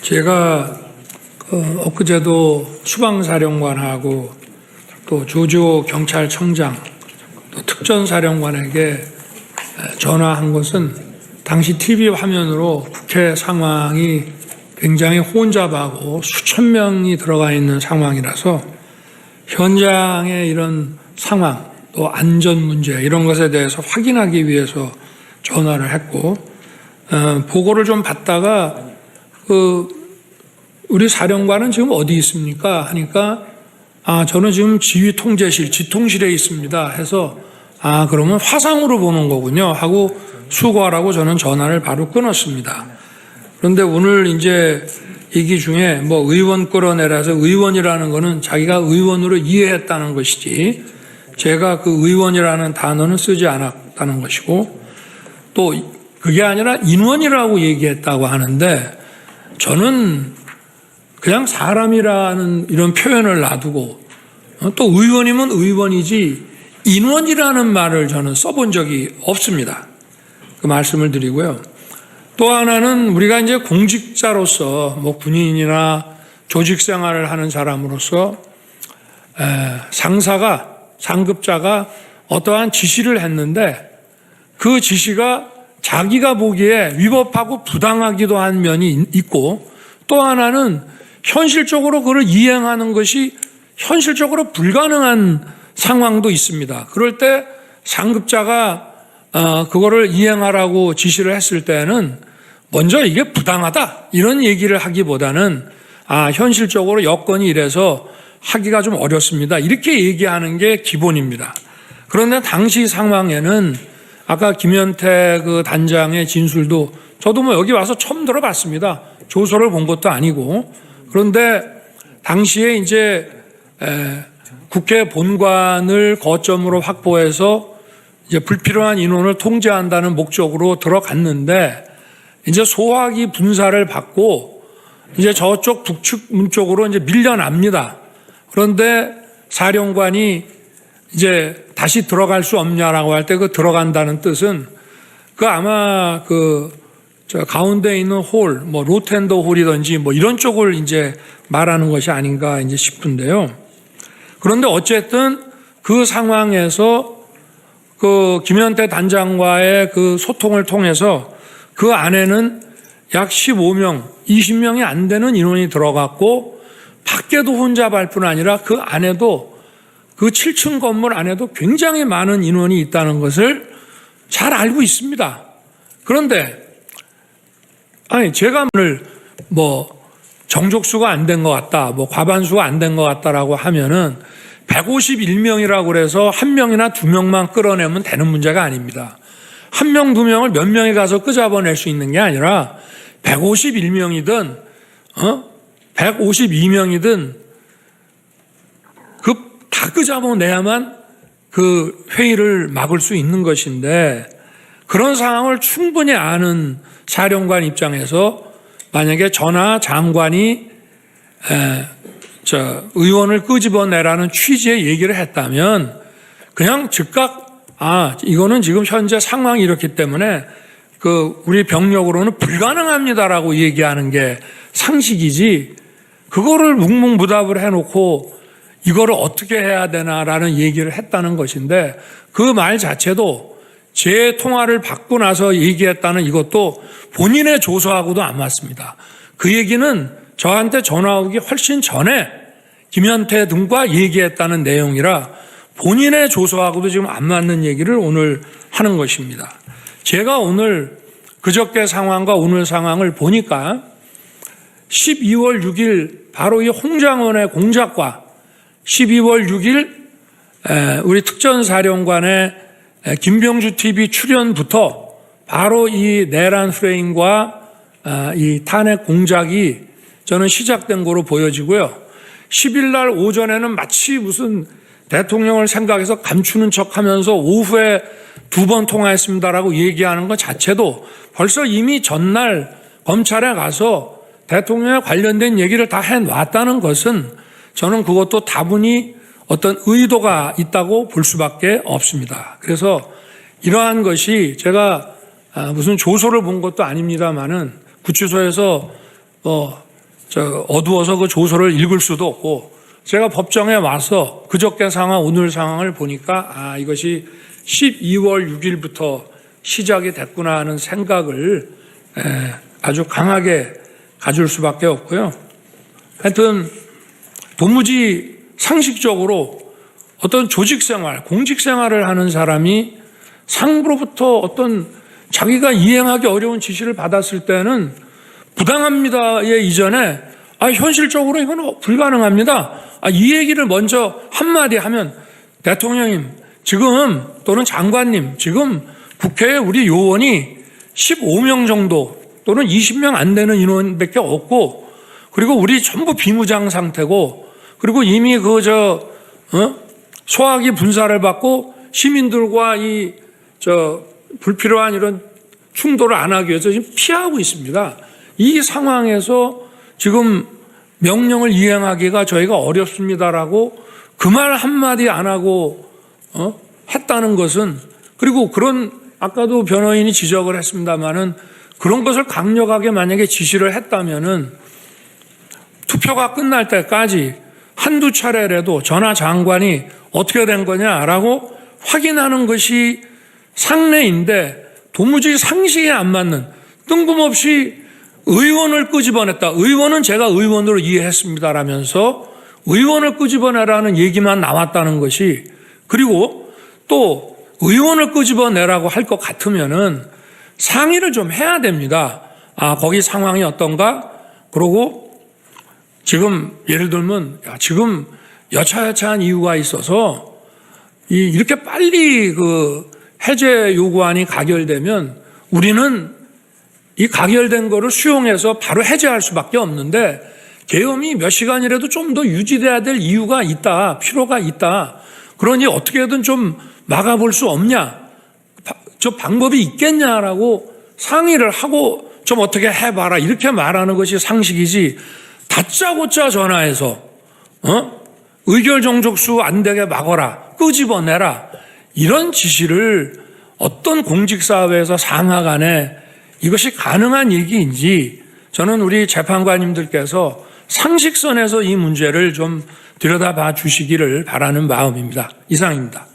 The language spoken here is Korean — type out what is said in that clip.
제가 엊그제도 수방사령관하고 또 조지호 경찰청장 또 특전사령관에게 전화한 것은 당시 TV 화면으로 국회 상황이 굉장히 혼잡하고 수천 명이 들어가 있는 상황이라서 현장의 이런 상황 또 안전 문제 이런 것에 대해서 확인하기 위해서 전화를 했고 보고를 좀 받다가 우리 사령관은 지금 어디 있습니까? 하니까 저는 지금 지휘통제실 지통실에 있습니다 해서 그러면 화상으로 보는 거군요 하고 수고하라고 저는 전화를 바로 끊었습니다. 그런데 오늘 이제 얘기 중에 뭐 의원 끌어내라서 의원이라는 거는 자기가 의원으로 이해했다는 것이지 제가 그 의원이라는 단어는 쓰지 않았다는 것이고 또 그게 아니라 인원이라고 얘기했다고 하는데 저는 그냥 사람이라는 이런 표현을 놔두고 또 의원이면 의원이지 인원이라는 말을 저는 써본 적이 없습니다. 그 말씀을 드리고요. 또 하나는 우리가 이제 공직자로서 뭐 군인이나 조직 생활을 하는 사람으로서 상사가 상급자가 어떠한 지시를 했는데 그 지시가 자기가 보기에 위법하고 부당하기도 한 면이 있고 또 하나는 현실적으로 그걸 이행하는 것이 현실적으로 불가능한 상황도 있습니다. 그럴 때 상급자가 그거를 이행하라고 지시를 했을 때는 먼저 이게 부당하다 이런 얘기를 하기보다는 현실적으로 여건이 이래서 하기가 좀 어렵습니다 이렇게 얘기하는 게 기본입니다. 그런데 당시 상황에는 아까 김현태 그 단장의 진술도 저도 뭐 여기 와서 처음 들어봤습니다. 조서를 본 것도 아니고. 그런데 당시에 이제 국회 본관을 거점으로 확보해서 이제 불필요한 인원을 통제한다는 목적으로 들어갔는데 이제 소화기 분사를 받고 이제 저쪽 북측문 쪽으로 이제 밀려납니다. 그런데 사령관이 이제 다시 들어갈 수 없냐라고 할 때 그 들어간다는 뜻은 그 아마 저 가운데 있는 홀, 뭐 로텐더 홀이든지 뭐 이런 쪽을 이제 말하는 것이 아닌가 이제 싶은데요. 그런데 어쨌든 그 상황에서 그 김현태 단장과의 그 소통을 통해서 그 안에는 약 15명, 20명이 안 되는 인원이 들어갔고 밖에도 혼잡할 뿐 아니라 그 안에도 그 7층 건물 안에도 굉장히 많은 인원이 있다는 것을 잘 알고 있습니다. 그런데 제가 오늘 뭐 정족수가 안 된 것 같다, 뭐 과반수가 안 된 것 같다라고 하면은 151명이라고 그래서 1명이나 2명만 끌어내면 되는 문제가 아닙니다. 1명, 2명을 몇 명이 가서 끄잡아낼 수 있는 게 아니라 151명이든 152명이든 다 끄잡아내야만 그 회의를 막을 수 있는 것인데 그런 상황을 충분히 아는 사령관 입장에서 만약에 전하 장관이 의원을 끄집어내라는 취지의 얘기를 했다면 그냥 즉각 이거는 지금 현재 상황이 이렇기 때문에 우리 병력으로는 불가능합니다라고 얘기하는 게 상식이지 그거를 묵묵부답을 해놓고 이거를 어떻게 해야 되나라는 얘기를 했다는 것인데 그 말 자체도 제 통화를 받고 나서 얘기했다는 이것도 본인의 조서하고도 안 맞습니다. 그 얘기는 저한테 전화 오기 훨씬 전에 김현태 등과 얘기했다는 내용이라 본인의 조서하고도 지금 안 맞는 얘기를 오늘 하는 것입니다. 제가 오늘 그저께 상황과 오늘 상황을 보니까 12월 6일 바로 이 홍장원의 공작과 12월 6일 우리 특전사령관의 김병주 TV 출연부터 바로 이 내란 프레임과 이 탄핵 공작이 저는 시작된 거로 보여지고요. 10일 날 오전에는 마치 무슨 대통령을 생각해서 감추는 척하면서 오후에 2번 통화했습니다라고 얘기하는 것 자체도 벌써 이미 전날 검찰에 가서 대통령에 관련된 얘기를 다 해놨다는 것은 저는 그것도 다분히 어떤 의도가 있다고 볼 수밖에 없습니다. 그래서 이러한 것이 제가 무슨 조서를 본 것도 아닙니다만은 구치소에서 어두워서 그 조서를 읽을 수도 없고, 제가 법정에 와서 그저께 상황, 오늘 상황을 보니까 이것이 12월 6일부터 시작이 됐구나 하는 생각을 아주 강하게 가질 수밖에 없고요. 하여튼 도무지 상식적으로 어떤 조직생활, 공직생활을 하는 사람이 상부로부터 어떤 자기가 이행하기 어려운 지시를 받았을 때는 부당합니다의 이전에 현실적으로 이건 불가능합니다. 이 얘기를 먼저 한마디 하면, 대통령님 지금 또는 장관님 지금 국회에 우리 요원이 15명 정도 또는 20명 안 되는 인원밖에 없고, 그리고 우리 전부 비무장 상태고, 그리고 이미 소화기 분사를 받고 시민들과 불필요한 이런 충돌을 안 하기 위해서 지금 피하고 있습니다. 이 상황에서 지금 명령을 이행하기가 저희가 어렵습니다라고 그 말 한마디 안 하고 했다는 것은, 그리고 아까도 변호인이 지적을 했습니다마는 그런 것을 강력하게 만약에 지시를 했다면은 투표가 끝날 때까지 한두 차례라도 전하 장관이 어떻게 된 거냐라고 확인하는 것이 상례인데, 도무지 상식에 안 맞는, 뜬금없이 의원을 끄집어냈다. 의원은 제가 의원으로 이해했습니다라면서 의원을 끄집어내라는 얘기만 나왔다는 것이, 그리고 또 의원을 끄집어내라고 할 것 같으면은 상의를 좀 해야 됩니다. 거기 상황이 어떤가? 그러고 지금 예를 들면 지금 여차여차한 이유가 있어서 이렇게 빨리 해제 요구안이 가결되면 우리는 이 가결된 거를 수용해서 바로 해제할 수밖에 없는데, 계엄이 몇 시간이라도 좀 더 유지돼야 될 이유가 있다, 필요가 있다. 그러니 어떻게든 좀 막아볼 수 없냐, 저 방법이 있겠냐라고 상의를 하고 좀 어떻게 해봐라, 이렇게 말하는 것이 상식이지, 다짜고짜 전화해서 의결 정족수 안 되게 막어라, 끄집어내라, 이런 지시를 어떤 공직사회에서 상하 간에 이것이 가능한 얘기인지, 저는 우리 재판관님들께서 상식선에서 이 문제를 좀 들여다봐 주시기를 바라는 마음입니다. 이상입니다.